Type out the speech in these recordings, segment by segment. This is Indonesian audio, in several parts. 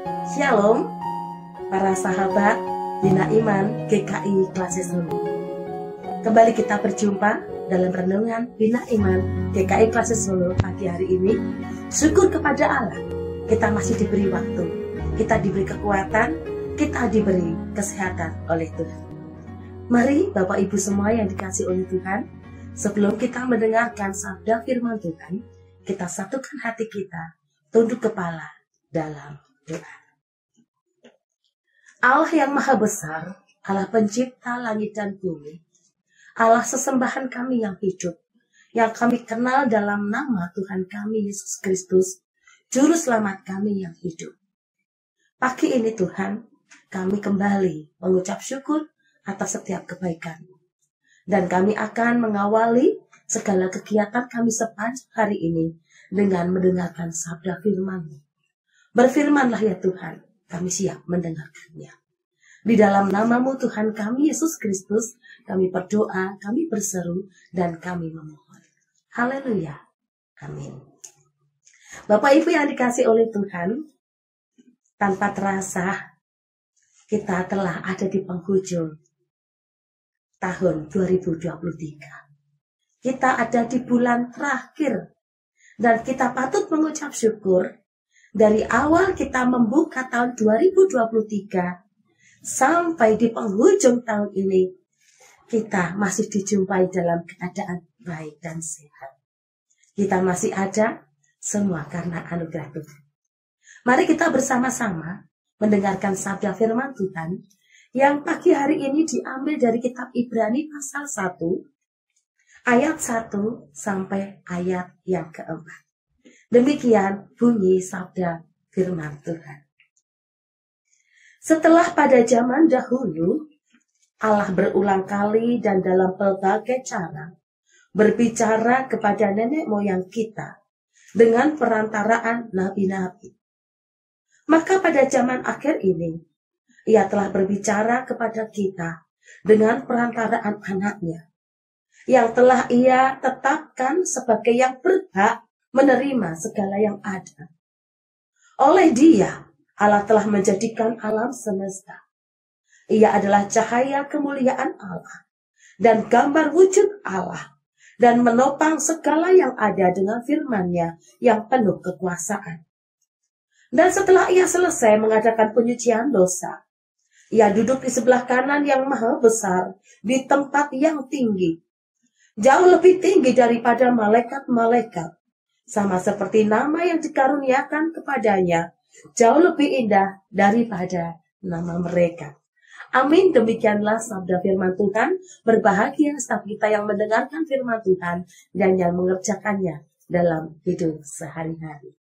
Shalom, para sahabat Bina Iman GKI Klasis Solo. Kembali kita berjumpa dalam renungan Bina Iman GKI Klasis Solo pagi hari ini. Syukur kepada Allah, kita masih diberi waktu, kita diberi kekuatan, kita diberi kesehatan oleh Tuhan. Mari Bapak Ibu semua yang dikasih oleh Tuhan, sebelum kita mendengarkan sabda firman Tuhan, kita satukan hati kita, tunduk kepala dalam doa. Allah yang maha besar, Allah pencipta langit dan bumi, Allah sesembahan kami yang hidup, yang kami kenal dalam nama Tuhan kami Yesus Kristus, Juru Selamat kami yang hidup. Pagi ini Tuhan, kami kembali mengucap syukur atas setiap kebaikan. Dan kami akan mengawali segala kegiatan kami sepanjang hari ini dengan mendengarkan sabda firman-Mu. Berfirmanlah ya Tuhan, kami siap mendengarkannya. Di dalam nama-Mu Tuhan kami Yesus Kristus, kami berdoa, kami berseru, dan kami memohon. Haleluya. Amin. Bapak Ibu yang dikasih oleh Tuhan, tanpa terasa kita telah ada di penghujung tahun 2023. Kita ada di bulan terakhir, dan kita patut mengucap syukur. Dari awal kita membuka tahun 2023 sampai di penghujung tahun ini, kita masih dijumpai dalam keadaan baik dan sehat. Kita masih ada semua karena anugerah Tuhan. Mari kita bersama-sama mendengarkan sabda firman Tuhan yang pagi hari ini diambil dari kitab Ibrani pasal 1 ayat 1 sampai ayat yang keempat. Demikian bunyi sabda firman Tuhan. Setelah pada zaman dahulu, Allah berulang kali dan dalam berbagai cara berbicara kepada nenek moyang kita dengan perantaraan nabi-nabi. Maka pada zaman akhir ini, Ia telah berbicara kepada kita dengan perantaraan anaknya, yang telah Ia tetapkan sebagai yang berhak menerima segala yang ada. Oleh Dia, Allah telah menjadikan alam semesta. Ia adalah cahaya kemuliaan Allah dan gambar wujud Allah, dan menopang segala yang ada dengan firman-Nya yang penuh kekuasaan. Dan setelah Ia selesai mengadakan penyucian dosa, Ia duduk di sebelah kanan yang maha besar di tempat yang tinggi, jauh lebih tinggi daripada malaikat-malaikat. Sama seperti nama yang dikaruniakan kepadanya, jauh lebih indah daripada nama mereka. Amin. Demikianlah sabda firman Tuhan. Berbahagia setiap kita yang mendengarkan firman Tuhan dan yang mengerjakannya dalam hidup sehari-hari.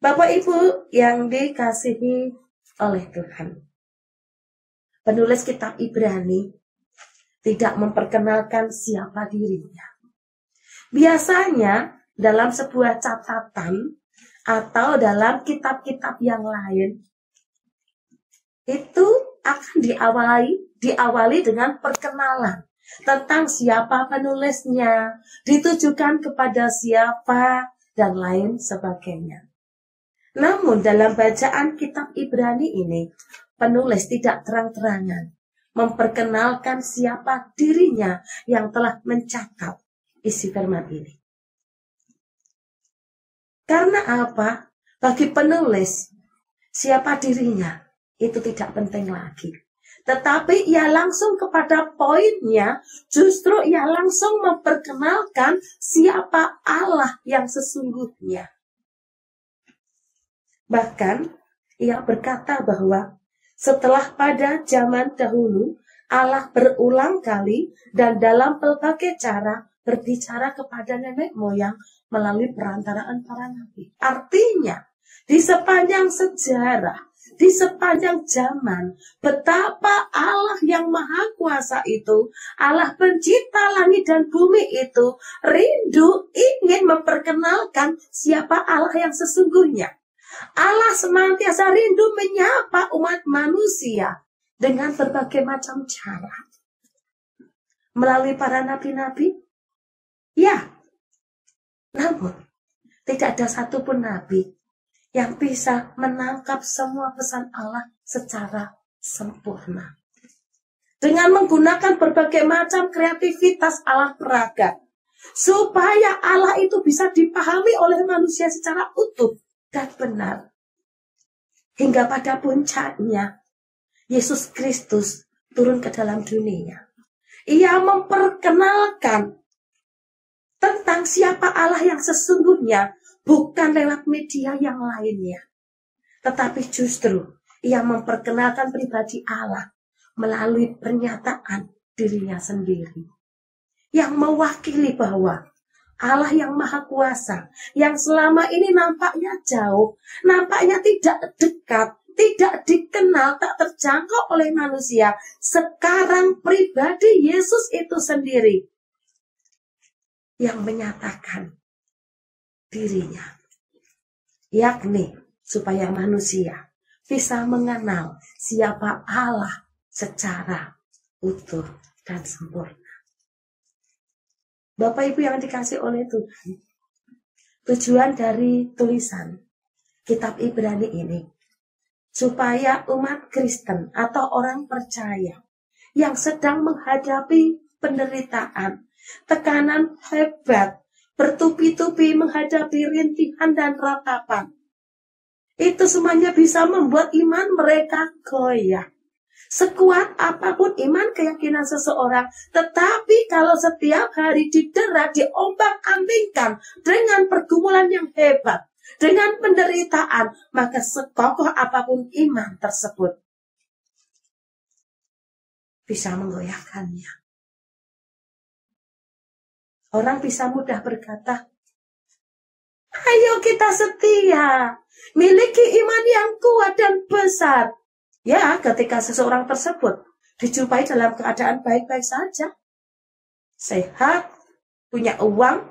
Bapak Ibu yang dikasihi oleh Tuhan, penulis kitab Ibrani tidak memperkenalkan siapa dirinya. Biasanya dalam sebuah catatan atau dalam kitab-kitab yang lain, itu akan diawali dengan perkenalan tentang siapa penulisnya, ditujukan kepada siapa, dan lain sebagainya. Namun dalam bacaan kitab Ibrani ini, penulis tidak terang-terangan memperkenalkan siapa dirinya yang telah mencatat isi firman ini. Karena apa? Bagi penulis, siapa dirinya itu tidak penting lagi. Tetapi ia langsung kepada poinnya, justru ia langsung memperkenalkan siapa Allah yang sesungguhnya. Bahkan, ia berkata bahwa setelah pada zaman dahulu, Allah berulang kali dan dalam berbagai cara berbicara kepada nenek moyang melalui perantaraan para nabi. Artinya, di sepanjang sejarah, di sepanjang zaman, betapa Allah yang maha kuasa itu, Allah pencipta langit dan bumi itu, rindu ingin memperkenalkan siapa Allah yang sesungguhnya. Allah senantiasa rindu menyapa umat manusia dengan berbagai macam cara. Melalui para nabi-nabi, ya. Namun, tidak ada satupun nabi yang bisa menangkap semua pesan Allah secara sempurna. Dengan menggunakan berbagai macam kreativitas alat peraga, supaya Allah itu bisa dipahami oleh manusia secara utuh dan benar. Hingga pada puncaknya, Yesus Kristus turun ke dalam dunia. Ia memperkenalkan tentang siapa Allah yang sesungguhnya, bukan lewat media yang lainnya. Tetapi justru ia memperkenalkan pribadi Allah melalui pernyataan dirinya sendiri. Yang mewakili bahwa Allah yang Maha Kuasa, yang selama ini nampaknya jauh, nampaknya tidak dekat, tidak dikenal, tak terjangkau oleh manusia, sekarang pribadi Yesus itu sendiri yang menyatakan dirinya, yakni supaya manusia bisa mengenal siapa Allah secara utuh dan sempurna. Bapak Ibu yang dikasih oleh Tuhan, tujuan dari tulisan kitab Ibrani ini supaya umat Kristen atau orang percaya yang sedang menghadapi penderitaan, tekanan hebat, bertubi-tubi menghadapi rintihan dan ratapan, itu semuanya bisa membuat iman mereka goyah. Sekuat apapun iman keyakinan seseorang, tetapi kalau setiap hari didera, diombang-ambingkan dengan pergumulan yang hebat, dengan penderitaan, maka sekokoh apapun iman tersebut bisa menggoyahkannya. Orang bisa mudah berkata, ayo kita setia, miliki iman yang kuat dan besar. Ya, ketika seseorang tersebut dijumpai dalam keadaan baik-baik saja, sehat, punya uang,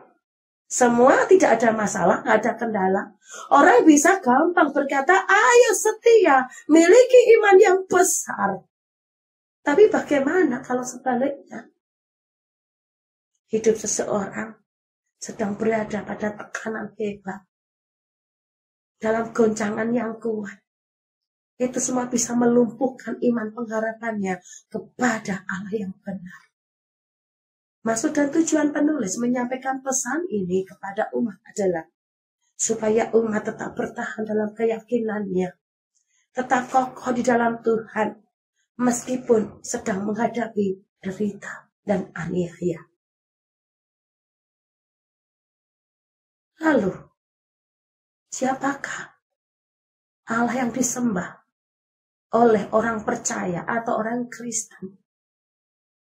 semua tidak ada masalah, tidak ada kendala. Orang bisa gampang berkata, ayo setia, miliki iman yang besar. Tapi bagaimana kalau sebaliknya? Hidup seseorang sedang berada pada tekanan hebat, dalam goncangan yang kuat. Itu semua bisa melumpuhkan iman pengharapannya kepada Allah yang benar. Maksud dan tujuan penulis menyampaikan pesan ini kepada umat adalah supaya umat tetap bertahan dalam keyakinannya, tetap kokoh di dalam Tuhan, meskipun sedang menghadapi derita dan aniaya. Lalu, siapakah Allah yang disembah oleh orang percaya atau orang Kristen?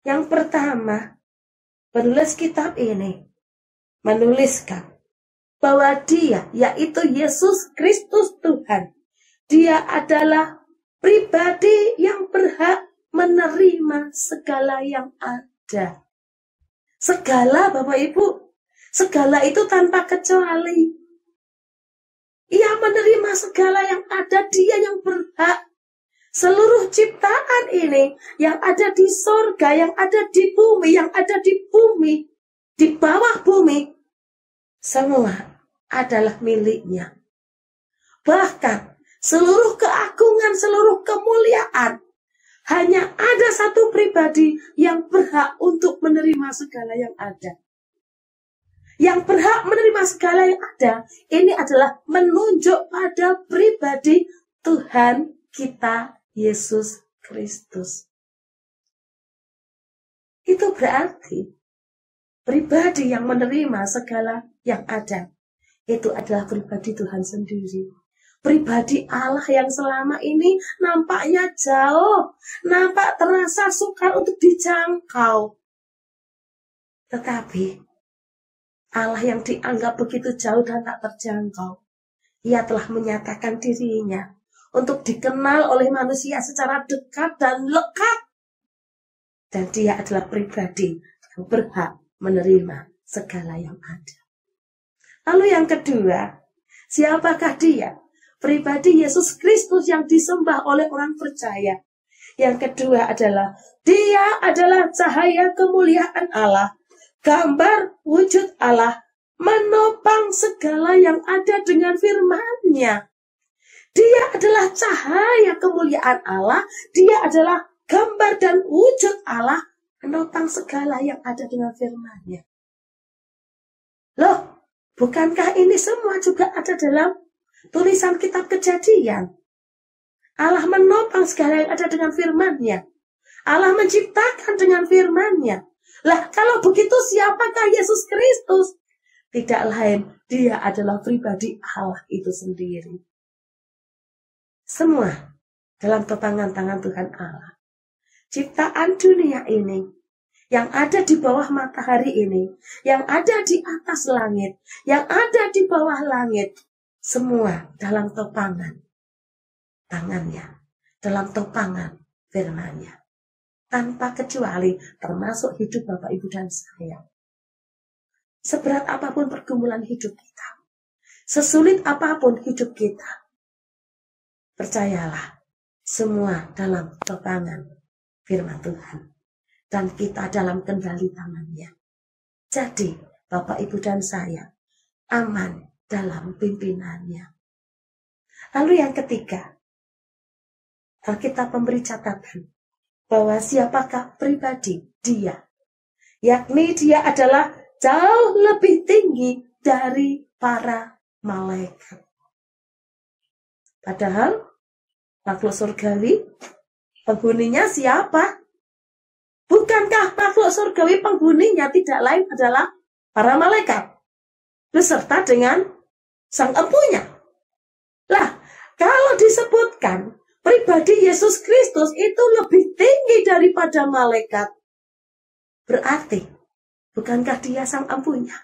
Yang pertama, penulis kitab ini menuliskan bahwa dia, yaitu Yesus Kristus Tuhan, dia adalah pribadi yang berhak menerima segala yang ada. Segala, Bapak Ibu, segala itu tanpa kecuali. Ia menerima segala yang ada, dia yang berhak. Seluruh ciptaan ini yang ada di sorga, yang ada di bumi, yang ada di bumi, di bawah bumi, semua adalah miliknya. Bahkan seluruh keagungan, seluruh kemuliaan, hanya ada satu pribadi yang berhak untuk menerima segala yang ada. Yang berhak menerima segala yang ada, ini adalah menunjuk pada pribadi Tuhan kita Yesus Kristus. Itu berarti pribadi yang menerima segala yang ada, itu adalah pribadi Tuhan sendiri. Pribadi Allah yang selama ini nampaknya jauh, nampak terasa sukar untuk dijangkau. Tetapi Allah yang dianggap begitu jauh dan tak terjangkau, Ia telah menyatakan dirinya untuk dikenal oleh manusia secara dekat dan lekat. Dan dia adalah pribadi yang berhak menerima segala yang ada. Lalu yang kedua, siapakah dia? Pribadi Yesus Kristus yang disembah oleh orang percaya. Yang kedua adalah, dia adalah cahaya kemuliaan Allah, gambar wujud Allah, menopang segala yang ada dengan firman-Nya. Dia adalah cahaya kemuliaan Allah. Dia adalah gambar dan wujud Allah, menopang segala yang ada dengan firman-Nya. Loh, bukankah ini semua juga ada dalam tulisan kitab Kejadian? Allah menopang segala yang ada dengan firman-Nya. Allah menciptakan dengan firman-Nya. Lah, kalau begitu siapakah Yesus Kristus? Tidak lain, dia adalah pribadi Allah itu sendiri. Semua dalam topangan tangan Tuhan Allah. Ciptaan dunia ini, yang ada di bawah matahari ini, yang ada di atas langit, yang ada di bawah langit, semua dalam topangan tangannya, dalam topangan firman-Nya. Tanpa kecuali, termasuk hidup Bapak, Ibu, dan saya. Seberat apapun pergumulan hidup kita, sesulit apapun hidup kita, percayalah, semua dalam topangan firman Tuhan. Dan kita dalam kendali tangan-Nya. Jadi, Bapak, Ibu, dan saya aman dalam pimpinan-Nya. Lalu yang ketiga, Alkitab memberi catatan bahwa siapakah pribadi dia. Yakni dia adalah jauh lebih tinggi dari para malaikat. Padahal makhluk surgawi penghuninya siapa? Bukankah makhluk surgawi penghuninya tidak lain adalah para malaikat beserta dengan sang empunya? Lah, kalau disebutkan pribadi Yesus Kristus itu lebih tinggi daripada malaikat, berarti bukankah dia sang empunya?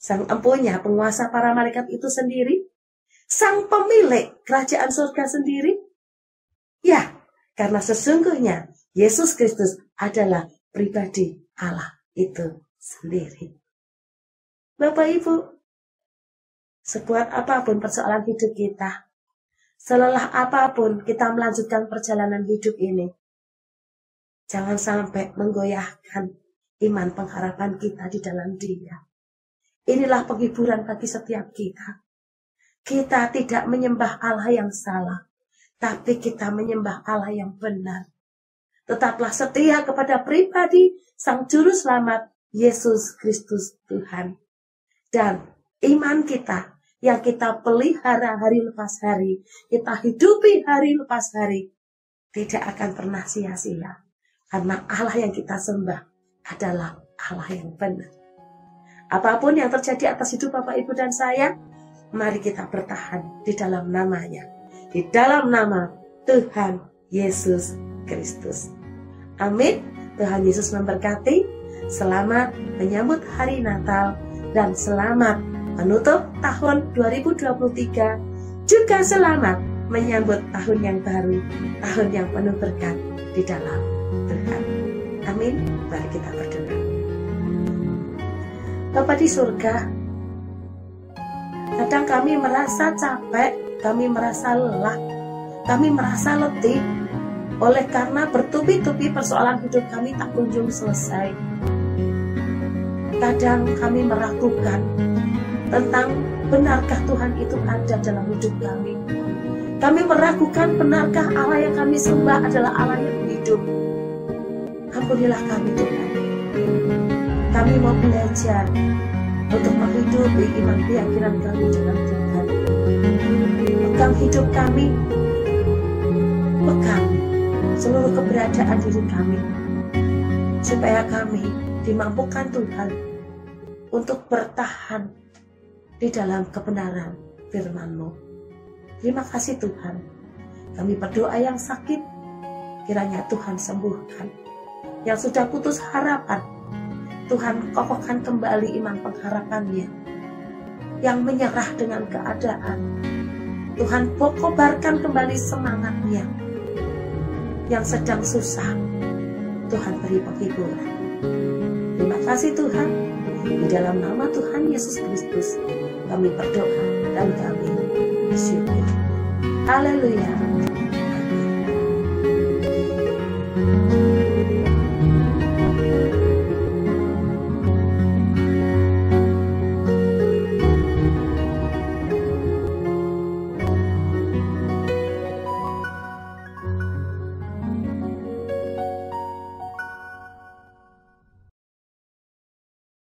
Sang empunya, penguasa para malaikat itu sendiri? Sang pemilik kerajaan surga sendiri? Ya, karena sesungguhnya Yesus Kristus adalah pribadi Allah itu sendiri. Bapak, Ibu, sekuat apapun persoalan hidup kita, selelah apapun kita melanjutkan perjalanan hidup ini, jangan sampai menggoyahkan iman pengharapan kita di dalam Dia. Inilah penghiburan bagi setiap kita. Kita tidak menyembah Allah yang salah, tapi kita menyembah Allah yang benar. Tetaplah setia kepada pribadi Sang Juru Selamat, Yesus Kristus Tuhan. Dan iman kita yang kita pelihara hari lepas hari, kita hidupi hari lepas hari, tidak akan pernah sia-sia. Karena Allah yang kita sembah adalah Allah yang benar. Apapun yang terjadi atas hidup Bapak, Ibu, dan saya, mari kita bertahan di dalam nama-Nya. Di dalam nama Tuhan Yesus Kristus. Amin. Tuhan Yesus memberkati. Selamat menyambut hari Natal dan selamat menutup tahun 2023. Juga selamat menyambut tahun yang baru, tahun yang penuh berkat di dalam Tuhan. Amin. Mari kita berdoa. Bapa di surga, kadang kami merasa capek, kami merasa lelah, kami merasa letih, oleh karena bertubi-tubi persoalan hidup kami tak kunjung selesai. Kadang kami meragukan tentang benarkah Tuhan itu ada dalam hidup kami. Kami meragukan benarkah Allah yang kami sembah adalah Allah yang hidup. Ampunilah kami Tuhan. Kami mau belajar untuk menghidupi iman keyakinan kami dalam Tuhan. Pegang hidup kami, pegang seluruh keberadaan diri kami, supaya kami dimampukan Tuhan untuk bertahan di dalam kebenaran firman-Mu. Terima kasih Tuhan. Kami berdoa yang sakit, kiranya Tuhan sembuhkan. Yang sudah putus harapan, Tuhan kokohkan kembali iman pengharapannya. Yang menyerah dengan keadaan, Tuhan kobarkan kembali semangatnya. Yang sedang susah, Tuhan beri penghiburan. Terima kasih Tuhan. Di dalam nama Tuhan Yesus Kristus kami berdoa dan kami bersyukur. Haleluya.